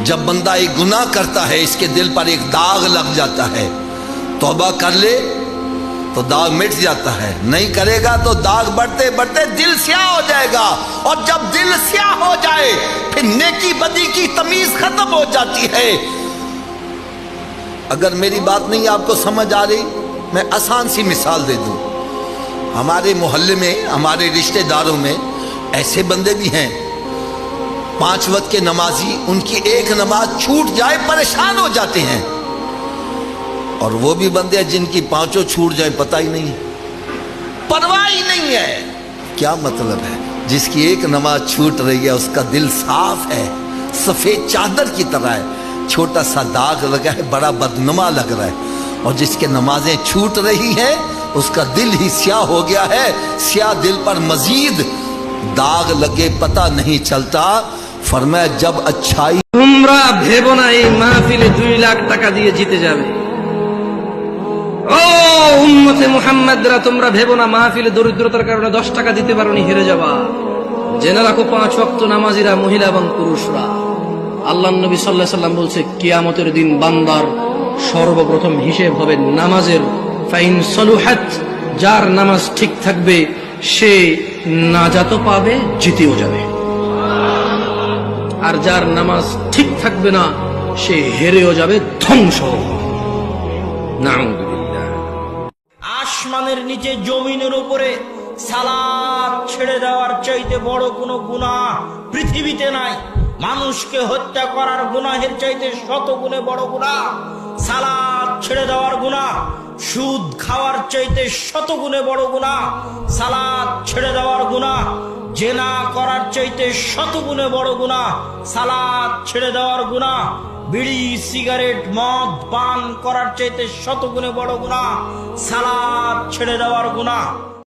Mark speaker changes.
Speaker 1: जब बंदा एक गुनाह करता है इसके दिल पर एक दाग लग जाता है, तौबा कर ले तो दाग मिट जाता है, नहीं करेगा तो दाग बढ़ते बढ़ते दिल स्याह हो जाएगा। और जब दिल स्याह हो जाए फिर नेकी बदी की तमीज खत्म हो जाती है। अगर मेरी बात नहीं आपको समझ आ रही, मैं आसान सी मिसाल दे दूं। हमारे मोहल्ले में, हमारे रिश्तेदारों में ऐसे बंदे भी हैं, 5 वक्त के नमाजी, उनकी एक नमाज छूट जाए परेशान हो जाते हैं। और वो भी बंदे हैं जिनकी 5 छूट जाए पता ही नहीं, परवाह ही नहीं है। क्या मतलब है? जिसकी एक नमाज छूट रही है उसका दिल साफ है, सफेद चादर की तरह है, छोटा सा दाग लगा है, बड़ा बदनुमा लग रहा है। और जिसके नमाजें छूट रही हैं उसका दिल ही स्याह हो गया है, स्याह दिल पर मजीद दाग लगे पता नहीं चलता। फरमाया जब अच्छाई
Speaker 2: তোমরা ভেবো না এই মাহফিলে 2 লাখ টাকা দিয়ে জিতে যাবে। ও উম্মতে মুহাম্মাদরা, তোমরা ভেবো না মাহফিলে দরিদ্রতার কারণে 10 টাকা দিতে পারোনি হেরে যাবা। জেনে রাখো 5 ওয়াক্ত নামাজিরা, মহিলা এবং পুরুষরা, আল্লাহর নবী সাল্লাল্লাহু আলাইহি সাল্লাম বলছে কিয়ামতের দিন বান্দার সর্বপ্রথম হিসেব হবে নামাজের। ফাইন সলুহাত, যার নামাজ ঠিক থাকবে সে নাজাতও পাবে, জিতেও যাবে। আর যার নামাজ ঠিক থাকবে না সে হেরেও যাবে, ধ্বংস। নাউযুবিল্লাহ।
Speaker 3: আসমানের নিচে জমিনের উপরে সালাত ছেড়ে দেওয়ার চাইতে বড় কোনো গুনাহ পৃথিবীতে নাই। মানুষকে হত্যা করার গুনাহের চাইতে 100 গুণে বড় গুনাহ সালাত ছেড়ে দেওয়ার গুনাহ। সুদ খাওয়ার চাইতে 100 গুণে বড় গুনাহ সালাত ছেড়ে দেওয়ার গুনাহ। জেনা করার চাইতে 100 গুণে বড় গুনাহ সালাত ছেড়ে দেওয়ার গুনাহ। বিড়ি সিগারেট মদ পান করার চাইতে 100 গুণে বড় গুনাহ সালাত ছেড়ে দেওয়ার গুনাহ।